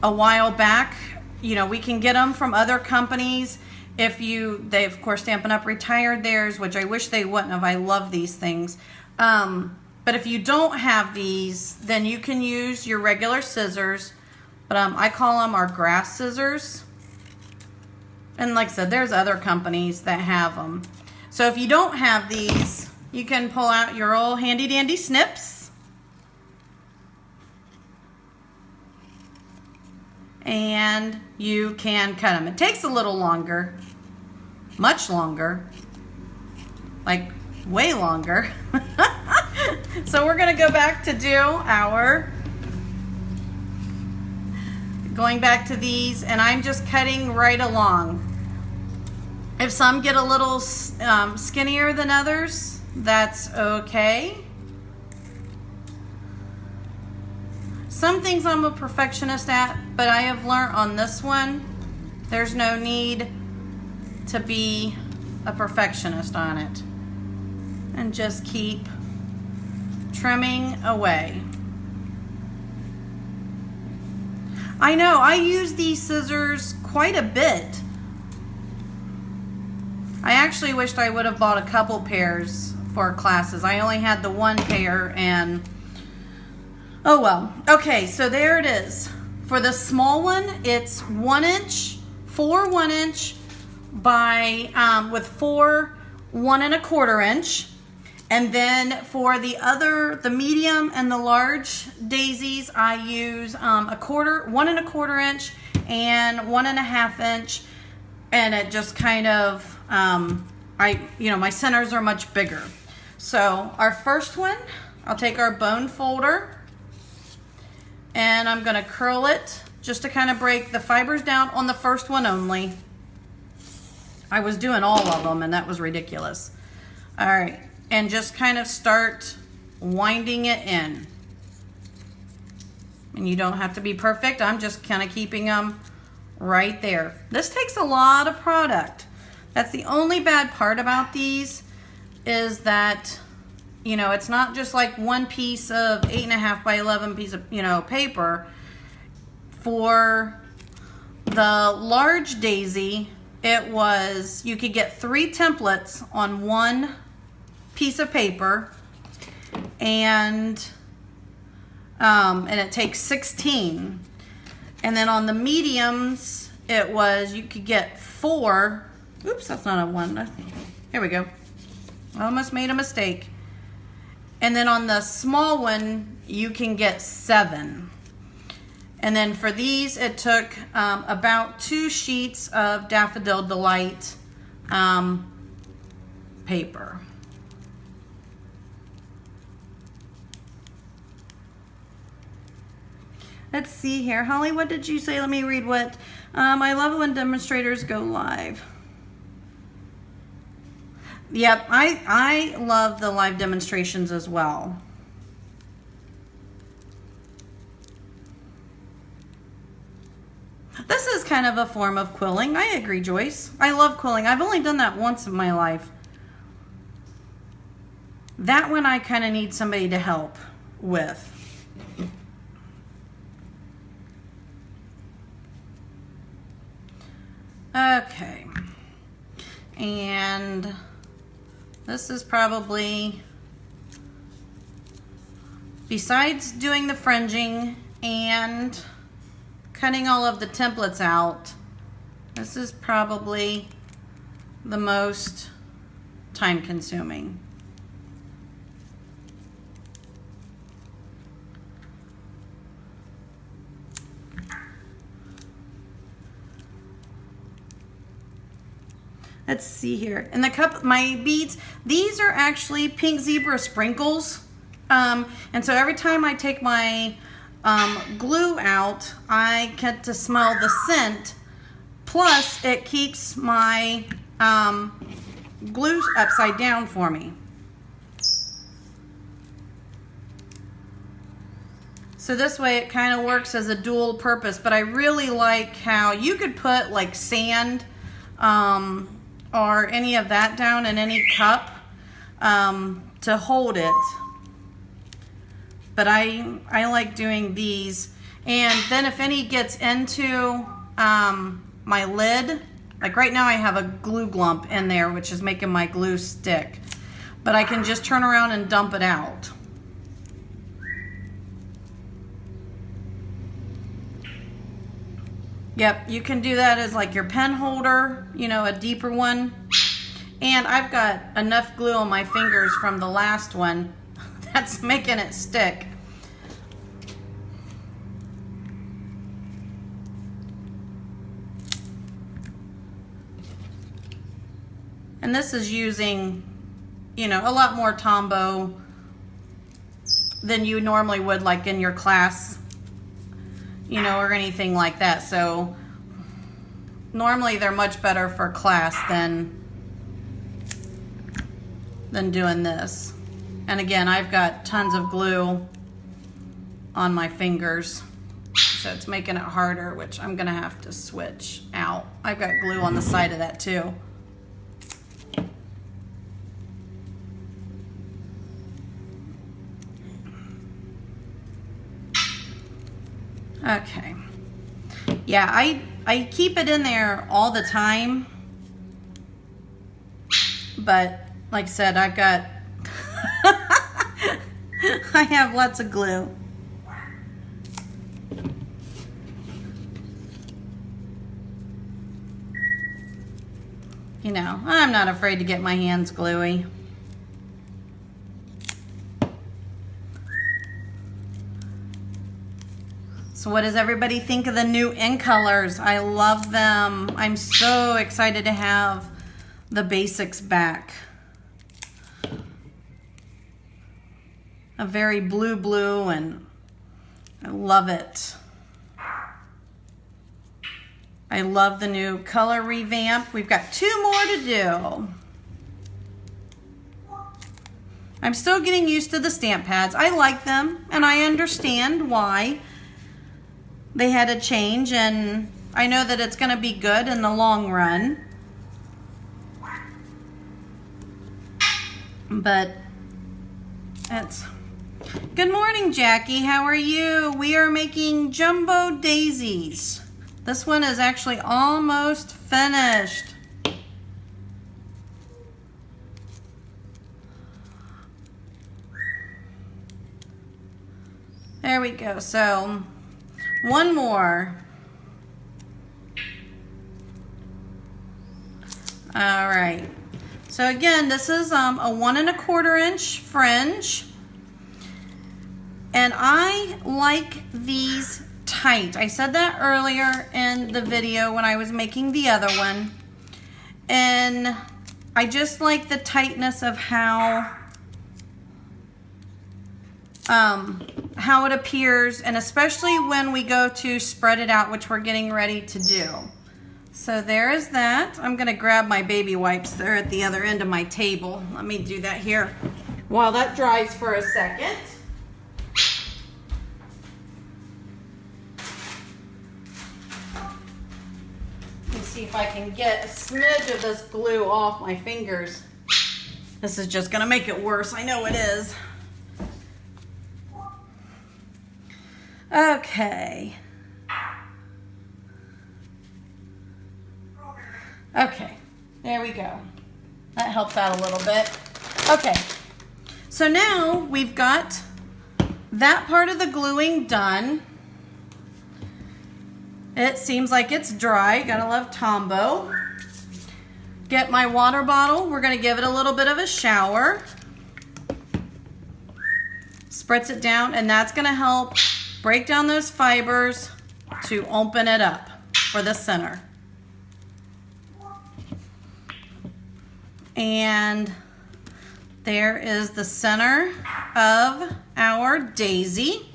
A: while back. You know, we can get them from other companies. They of course, Stampin' Up! Retired theirs, which I wish they wouldn't have. I love these things. But if you don't have these, then you can use your regular scissors. But I call them our grass scissors. And like I said, there's other companies that have them. So if you don't have these, you can pull out your old handy dandy snips. And you can cut them. It takes a little longer, much longer, like way longer. So we're gonna go back to do going back to these, and I'm just cutting right along. If some get a little skinnier than others, that's okay. Some things I'm a perfectionist at, but I have learned on this one, there's no need to be a perfectionist on it. And just keep trimming away. I know, I use these scissors quite a bit. I actually wished I would have bought a couple pairs for classes. I only had the one pair, and oh well. Okay, so there it is. For the small one, it's 1 inch, 4 1 inch by with 4 1 1/4 inch. And then for the medium and the large daisies, I use 1 1/4 inch and 1.5 inch, and it just kind of my centers are much bigger. So our first one, I'll take our bone folder and I'm gonna curl it just to kind of break the fibers down on the first one only. I was doing all of them and that was ridiculous. All right, and just kind of start winding it in. And you don't have to be perfect. I'm just kind of keeping them right there. This takes a lot of product. That's the only bad part about these, is that, you know, it's not just like one piece of 8.5 by 11 piece of, paper. For the large daisy, you could get 3 templates on one piece of paper, and it takes 16. And then on the mediums, you could get 4. Oops, that's not a 1. Here we go. I almost made a mistake. And then on the small one, you can get 7. And then for these, it took about 2 sheets of Daffodil Delight paper. Let's see here. Holly, what did you say? Let me read what. I love it when demonstrators go live. Yep, I love the live demonstrations as well. This is kind of a form of quilling. I agree, Joyce. I love quilling. I've only done that once in my life. That one I kind of need somebody to help with. Okay. And this is probably besides doing the fringing and cutting all of the templates out, this is probably the most time consuming. Let's see here. In the cup, my beads, these are actually pink zebra sprinkles. And so every time I take my glue out, I get to smell the scent. Plus, it keeps my glue upside down for me. So this way it kind of works as a dual purpose, but I really like how you could put like sand or any of that down in any cup to hold it. But I like doing these. And then if any gets into my lid, like right now I have a glue glump in there, which is making my glue stick. But I can just turn around and dump it out. Yep, you can do that as like your pen holder, you know, a deeper one. And I've got enough glue on my fingers from the last one that's making it stick. And this is using, you know, a lot more Tombow than you normally would like in your class, you know, or anything like that. So normally they're much better for class than doing this. And again, I've got tons of glue on my fingers, so it's making it harder, which I'm gonna have to switch out. I've got glue on the side of that too. Okay. Yeah, I keep it in there all the time. But like I said, I've got I have lots of glue. You know, I'm not afraid to get my hands gluey. So what does everybody think of the new in colors? I love them. I'm so excited to have the basics back. A very blue, and I love it. I love the new color revamp. We've got 2 more to do. I'm still getting used to the stamp pads. I like them, and I understand why they had to change, and I know that it's going to be good in the long run. But it's... Good morning, Jackie. How are you? We are making jumbo daisies. This one is actually almost finished. There we go. So, one more. All right. So again, this is a 1 1/4 inch fringe. And I like these tight. I said that earlier in the video when I was making the other one. And I just like the tightness of how it appears, and especially when we go to spread it out, which we're getting ready to do. So there is that. I'm gonna grab my baby wipes. They're at the other end of my table. Let me do that here while that dries for a second. Let me see if I can get a smidge of this glue off my fingers. This is just gonna make it worse. I know it is. Okay. Okay, there we go. That helps out a little bit. Okay, so now we've got that part of the gluing done. It seems like it's dry. Gotta love Tombow. Get my water bottle. We're gonna give it a little bit of a shower. Spritz it down, and that's gonna help break down those fibers to open it up for the center. And there is the center of our daisy.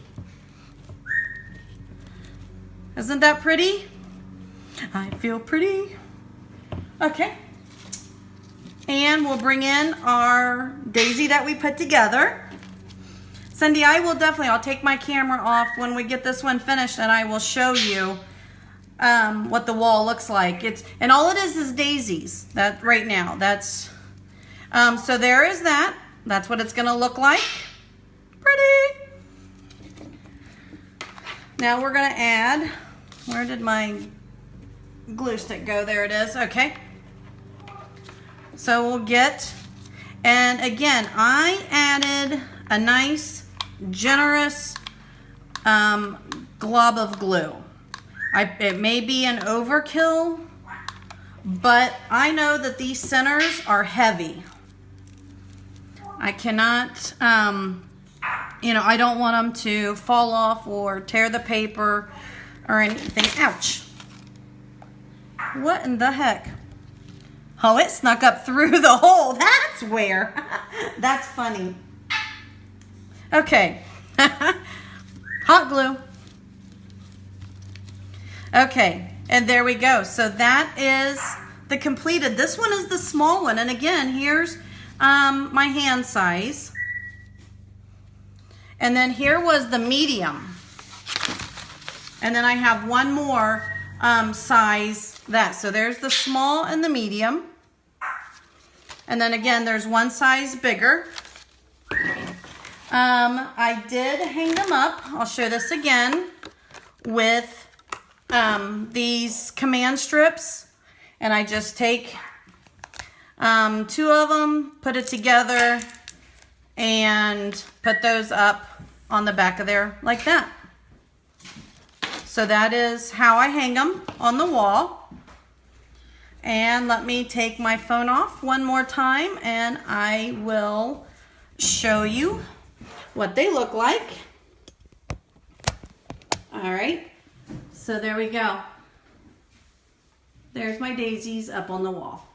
A: Isn't that pretty? I feel pretty. Okay. And we'll bring in our daisy that we put together. Cindy, I'll take my camera off when we get this one finished, and I will show you what the wall looks like. And all it is daisies. That right now. That's so there is that. That's what it's gonna look like. Pretty. Now we're gonna add. Where did my glue stick go? There it is. Okay. So we'll get, and again, I added a nice, generous glob of glue. It may be an overkill, but I know that these centers are heavy. I cannot, I don't want them to fall off or tear the paper or anything. Ouch. What in the heck? Oh, it snuck up through the hole. That's where. That's funny. Okay. Hot glue. Okay, and there we go. So that is the completed. This one is the small one. And again, here's my hand size. And then here was the medium. And then I have one more size that. So there's the small and the medium. And then again, there's one size bigger. I did hang them up. I'll show this again with these command strips. And I just take two of them, put it together, and put those up on the back of there like that. So that is how I hang them on the wall. And let me take my phone off one more time, and I will show you what they look like. All right, so there we go. There's my daisies up on the wall.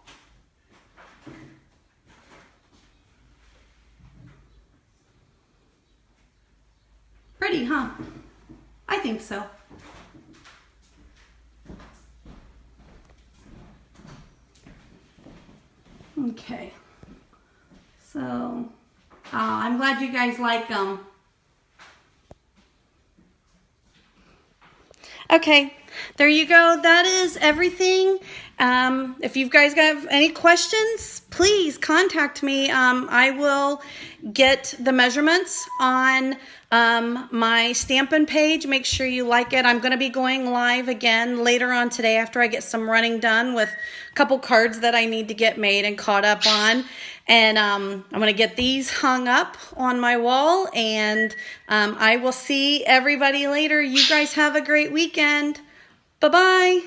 A: Pretty, huh? I think so. Okay, so I'm glad you guys like them. Okay, there you go. That is everything. If you guys have any questions, please contact me. I will get the measurements on my Stampin' page. Make sure you like it. I'm going to be going live again later on today after I get some running done with a couple cards that I need to get made and caught up on. And I'm going to get these hung up on my wall, and I will see everybody later. You guys have a great weekend. Bye-bye.